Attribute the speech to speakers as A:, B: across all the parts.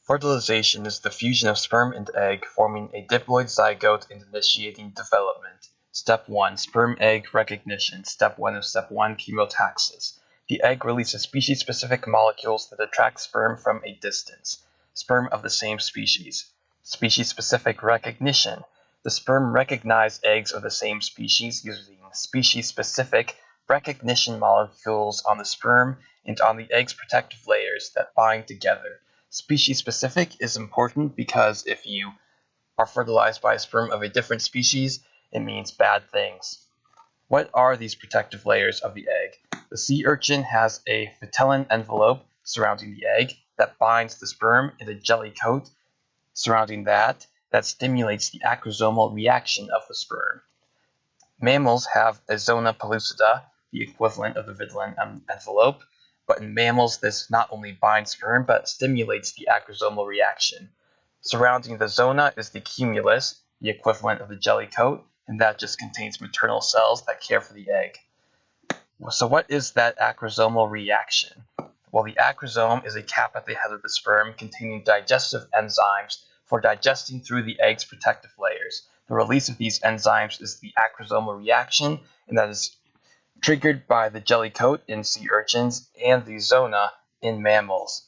A: Fertilization is the fusion of sperm and egg, forming a diploid zygote and initiating development. Step 1. Sperm-egg recognition. Step 1 of Step 1. Chemotaxis. The egg releases species-specific molecules that attract sperm from a distance. Sperm of the same species. Species-specific recognition. The sperm recognize eggs of the same species using species-specific recognition molecules on the sperm and on the egg's protective layers that bind together. Species-specific is important because if you are fertilized by a sperm of a different species, it means bad things. What are these protective layers of the egg? The sea urchin has a vitelline envelope surrounding the egg that binds the sperm and a jelly coat surrounding that stimulates the acrosomal reaction of the sperm. Mammals have a zona pellucida, the equivalent of the vitelline envelope, but in mammals this not only binds sperm but stimulates the acrosomal reaction. Surrounding the zona is the cumulus, the equivalent of the jelly coat, and that just contains maternal cells that care for the egg. So what is that acrosomal reaction? Well, the acrosome is a cap at the head of the sperm containing digestive enzymes for digesting through the egg's protective layers. The release of these enzymes is the acrosomal reaction, and that is triggered by the jelly coat in sea urchins and the zona in mammals.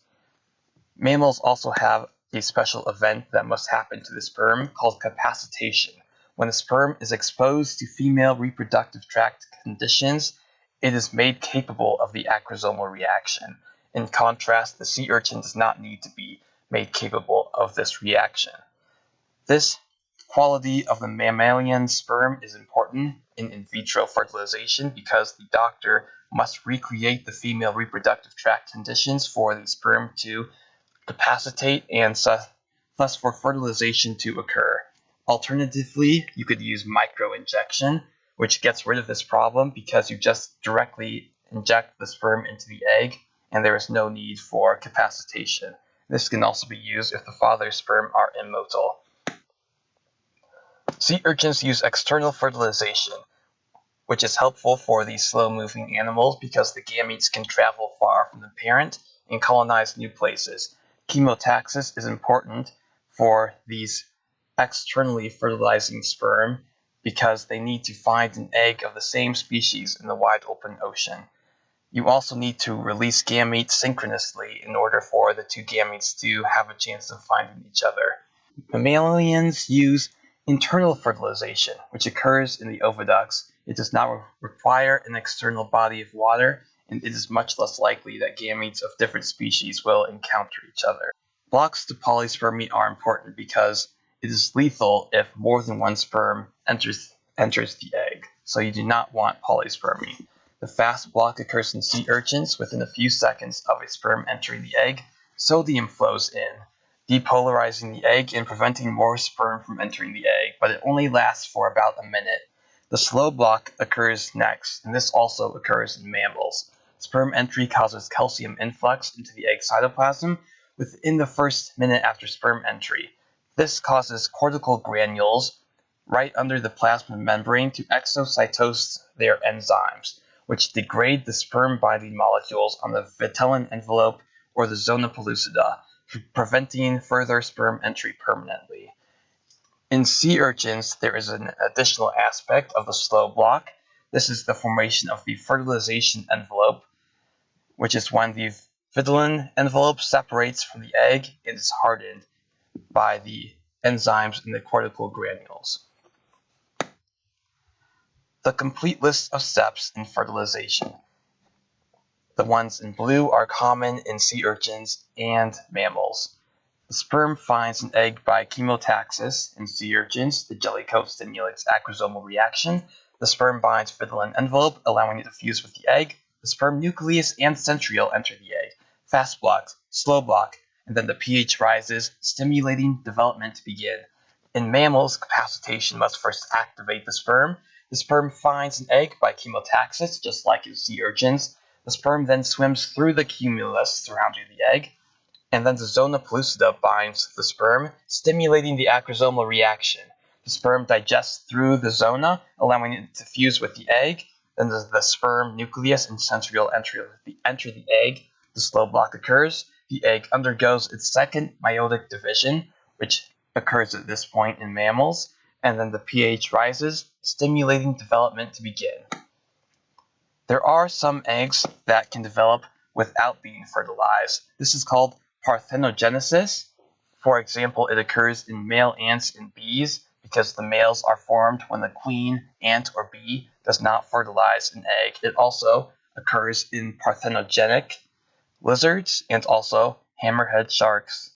A: Mammals also have a special event that must happen to the sperm called capacitation. When the sperm is exposed to female reproductive tract conditions, it is made capable of the acrosomal reaction. In contrast, the sea urchin does not need to be made capable of this reaction. This quality of the mammalian sperm is important in vitro fertilization because the doctor must recreate the female reproductive tract conditions for the sperm to capacitate and thus for fertilization to occur. Alternatively, you could use microinjection, which gets rid of this problem because you just directly inject the sperm into the egg and there is no need for capacitation. This can also be used if the father's sperm are immotile. Sea urchins use external fertilization, which is helpful for these slow-moving animals because the gametes can travel far from the parent and colonize new places. Chemotaxis is important for these externally fertilizing sperm because they need to find an egg of the same species in the wide open ocean. You also need to release gametes synchronously in order for the two gametes to have a chance of finding each other. Mammalians use internal fertilization, which occurs in the oviducts. It does not require an external body of water, and it is much less likely that gametes of different species will encounter each other. Blocks to polyspermy are important because it is lethal if more than one sperm enters the egg, so you do not want polyspermy. The fast block occurs in sea urchins within a few seconds of a sperm entering the egg. Sodium flows in, depolarizing the egg and preventing more sperm from entering the egg, but it only lasts for about a minute. The slow block occurs next, and this also occurs in mammals. Sperm entry causes calcium influx into the egg cytoplasm within the first minute after sperm entry. This causes cortical granules right under the plasma membrane to exocytose their enzymes, which degrade the sperm binding molecules on the vitelline envelope or the zona pellucida, preventing further sperm entry permanently. In sea urchins, there is an additional aspect of the slow block. This is the formation of the fertilization envelope, which is when the vitelline envelope separates from the egg and is hardened by the enzymes in the cortical granules. The complete list of steps in fertilization. The ones in blue are common in sea urchins and mammals. The sperm finds an egg by chemotaxis. In sea urchins, the jelly coat stimulates acrosomal reaction. The sperm binds vitelline envelope, allowing it to fuse with the egg. The sperm nucleus and centriole enter the egg. Fast block, slow block, and then the pH rises, stimulating development to begin. In mammals, capacitation must first activate the sperm. The sperm finds an egg by chemotaxis, just like in sea urchins. The sperm then swims through the cumulus surrounding the egg, and then the zona pellucida binds the sperm, stimulating the acrosomal reaction. The sperm digests through the zona, allowing it to fuse with the egg. Then the sperm nucleus and centriole enter the egg. The slow block occurs. the egg undergoes its second meiotic division, which occurs at this point in mammals, and then the pH rises, stimulating development to begin. There are some eggs that can develop without being fertilized. This is called parthenogenesis. For example, it occurs in male ants and bees because the males are formed when the queen ant or bee does not fertilize an egg. It also occurs in parthenogenic lizards and also hammerhead sharks.